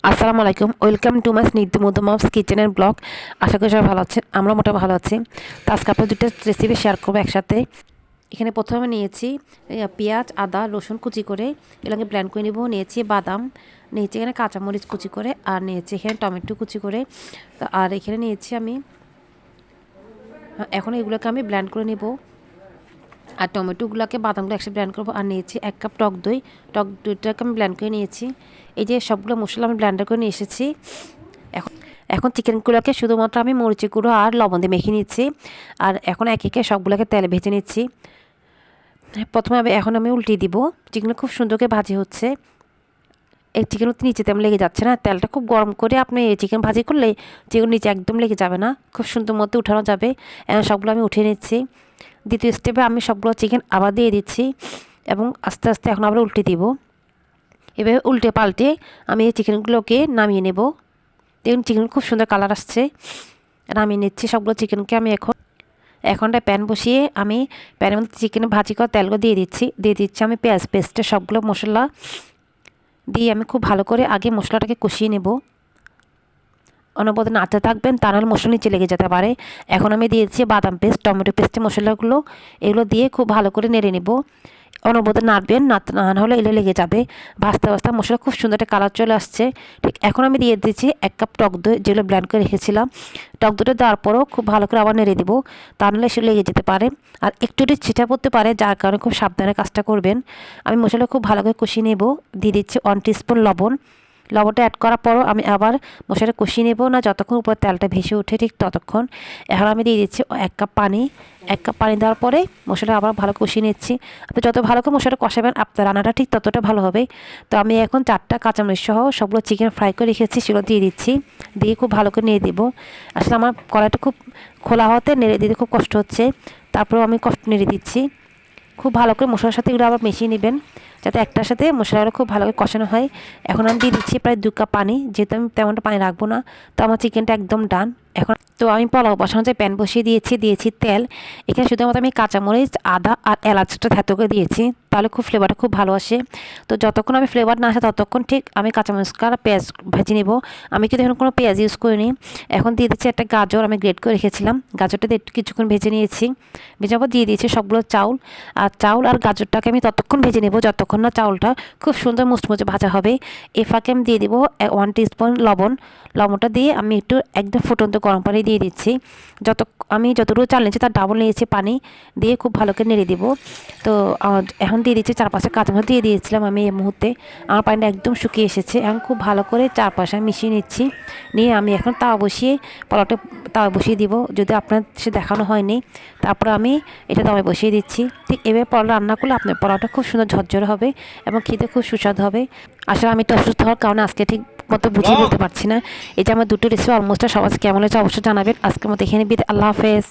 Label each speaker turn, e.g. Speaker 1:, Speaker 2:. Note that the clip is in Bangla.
Speaker 1: আসসালামু আলাইকুম, ওয়েলকাম টু মাই স্নিগ্ধ মধুমাস কিচেন অ্যান্ড ব্লগ। আশা করি সবাই ভালো আছেন, আমরা মোটামুটি ভালো আছি। তো আজকে আপনার দুটো রেসিপি শেয়ার করবো একসাথে। এখানে প্রথমে নিয়েছি পেঁয়াজ, আদা, রসুন কুচি করে এগুলোকে ব্লেন্ড করে নেব। নিয়েছি বাদাম, নিয়েছি এখানে কাঁচামরিচ কুচি করে, আর নিয়েছি এখানে টমেটো কুচি করে। তো আর এখানে নিয়েছি আমি এখন এগুলোকে আমি ব্লেন্ড করে নেব। আর টমেটোগুলোকে বাদামগুলো একসাথে ব্লেন্ড করবো। আর নিয়েছি 1 কাপ টক দই, টক দইটাকে আমি ব্লেন্ড করে নিয়েছি। এই যে সবগুলো মশলা আমি ব্লেন্ডার করে নিয়ে এসেছি। এখন এখন চিকেনগুলোকে শুধুমাত্র আমি মরিচের গুঁড়ো আর লবণ দিয়ে মেখে নিচ্ছি। আর এখন এক একে সবগুলোকে তেলে ভেজে নিচ্ছি। প্রথমে এখন আমি উল্টিয়ে দিব। চিকেনটা খুব সুন্দর করে ভাজি হচ্ছে। এই চিকেন নিচে তেমন লেগে যাচ্ছে না। তেলটা খুব গরম করে আপনি চিকেন ভাজি করলে চিকেন নিচে একদম লেগে যাবে না, খুব সুন্দর মতো উঠানো যাবে। সবগুলো আমি উঠিয়ে নিচ্ছি। দ্বিতীয় স্টেপে আমি সবগুলো চিকেন আবার দিয়ে দিচ্ছি এবং আস্তে আস্তে এখন আবার উল্টে দিব। এভাবে উল্টে পাল্টে আমি এই চিকেনগুলোকে নামিয়ে নেব। দেখুন চিকেন খুব সুন্দর কালার আসছে। নামিয়ে নিচ্ছি সবগুলো চিকেনকে। আমি এখনটা প্যান বসিয়ে আমি প্যানের মধ্যে চিকেন ভাজি করা তেলগুলো দিয়ে দিচ্ছি আমি পেঁয়াজ পেস্টে সবগুলো মশলা দিয়ে আমি খুব ভালো করে আগে মশলাটাকে কষিয়ে নেব। অনবরত নাড়তে থাকবেন, তা নাহলে মশলা নিচে লেগে যেতে পারে। এখন আমি দিয়েছি বাদাম পেস্ট, টমেটো পেস্টের মশলাগুলো, এগুলো দিয়ে খুব ভালো করে নেড়ে নেব। অনবরত নাড়বেন, না হলে এলে লেগে যাবে। ভাজতে ভাজতে মশলা খুব সুন্দর একটা কালার চলে আসছে। ঠিক এখন আমি দিয়ে দিচ্ছি 1 কাপ টক দই, যেগুলো ব্লেন্ড করে রেখেছিলাম। টক দইটা দেওয়ার পরও খুব ভালো করে আবার নেড়ে দেবো, তা নাহলে এসে লেগে যেতে পারে। আর একটু ছিটা পড়তে পারে, যার কারণে খুব সাবধানে কাজটা করবেন। আমি মশলা খুব ভালো করে কষিয়ে নেব। দিয়ে দিচ্ছি 1 টিস্পুন লবণ। লবণটা অ্যাড করার পরও আমি আবার মশলাটা কষিয়ে নেব না, যতক্ষণ উপর তেলটা ভেসে ওঠে ঠিক ততক্ষণ। এখন আমি দিয়ে দিচ্ছি 1 কাপ পানি। 1 কাপ পানি দেওয়ার পরে মশলাটা আবার ভালো কষিয়ে নিচ্ছি। আপনি যত ভালো করে মশলাটা কষাবেন আপনার রান্নাটা ঠিক ততটা ভালো হবে। তো আমি এখন 4টা কাঁচামরিচ সহ সবগুলো চিকেন ফ্রাই করে রেখেছি, সেগুলো দিয়ে দিচ্ছি। দিয়ে খুব ভালো করে নেড়ে দেবো। আসলে আমার কড়াইটা খুব খোলা হওয়াতে নেড়ে দিতে খুব কষ্ট হচ্ছে, তারপরেও আমি নেড়ে দিচ্ছি। খুব ভালো করে মশলার সাথে এগুলো আবার মিশিয়ে নেবেন, যাতে একটার সাথে মশলাগুলো খুব ভালো করে কষানো হয়। এখন আমি দিয়ে দিচ্ছি প্রায় 2 কাপ পানি, যেহেতু আমি তেমনটা পানি রাখবো না। তো আমার চিকেনটা একদম ডান। এখন তো আমি পোলাও বসানোর যে প্যান বসিয়ে দিয়েছি তেল। এখানে শুধুমাত্র আমি কাঁচামরিচ, আদা আর এলাচটা থেতো করে দিয়েছি, তাহলে খুব ফ্লেভারটা খুব ভালো আসে। তো যতক্ষণ আমি ফ্লেভার না আসে ততক্ষণ ঠিক আমি কাঁচামরিচ আর পেঁয়াজ ভেজে নেব। আমি কিন্তু এখন কোনো পেঁয়াজ ইউজ করিনি। এখন দিয়ে দিচ্ছি একটা গাজর, আমি গ্রেট করে রেখেছিলাম, গাজরটা দিয়ে একটু কিছুক্ষণ ভেজে নিয়েছি। ভেজার পর দিয়ে দিয়েছি সবগুলো চাউল। আর চাউল আর গাজরটাকে আমি ততক্ষণ ভেজে নেব যতক্ষণ না চাউলটা খুব সুন্দর মুচমুচে ভাজা হবে। এ ফাঁকে আমি দিয়ে দেবো 1 টিস্পুন লবণ। লবণটা দিয়ে আমি একটু একদম ফুটন্ত গরম পানি দিয়ে দিচ্ছি। আমি যতটুকু চাল নিয়েছি তার ডাবল নিয়েছি পানি, দিয়ে খুব ভালো করে নেড়ে দেবো। তো এখন দিয়ে দিচ্ছি 4-5টা কাঁচামরিচ দিয়ে দিয়েছিলাম আমি এই মুহূর্তে। আমার পানিটা একদম শুকিয়ে এসেছে। এখন খুব ভালো করে চারপাশে মিশিয়ে নিচ্ছি। নিয়ে আমি এখন তাওয়া বসিয়ে দিব, যদি আপনার সে দেখানো হয়নি। তারপর আমি এটা দমে বসিয়ে দিচ্ছি। ঠিক এভাবে পোলাও রান্না করলে আপনার পোলাওটা খুব সুন্দর ঝরঝরে হবে এবং খেতে খুব সুস্বাদু হবে। আসলে আমি একটু অসুস্থ হওয়ার কারণে আজকে ঠিক মতো বুঝিয়ে বলতে পারছি না। এই যে আমার দুটো রেসিপি অলমোস্ট সবাই কেমন হয়েছে অবশ্যই জানাবেন। আজকের মতো এখানে বিদায়, আল্লাহ হাফেজ।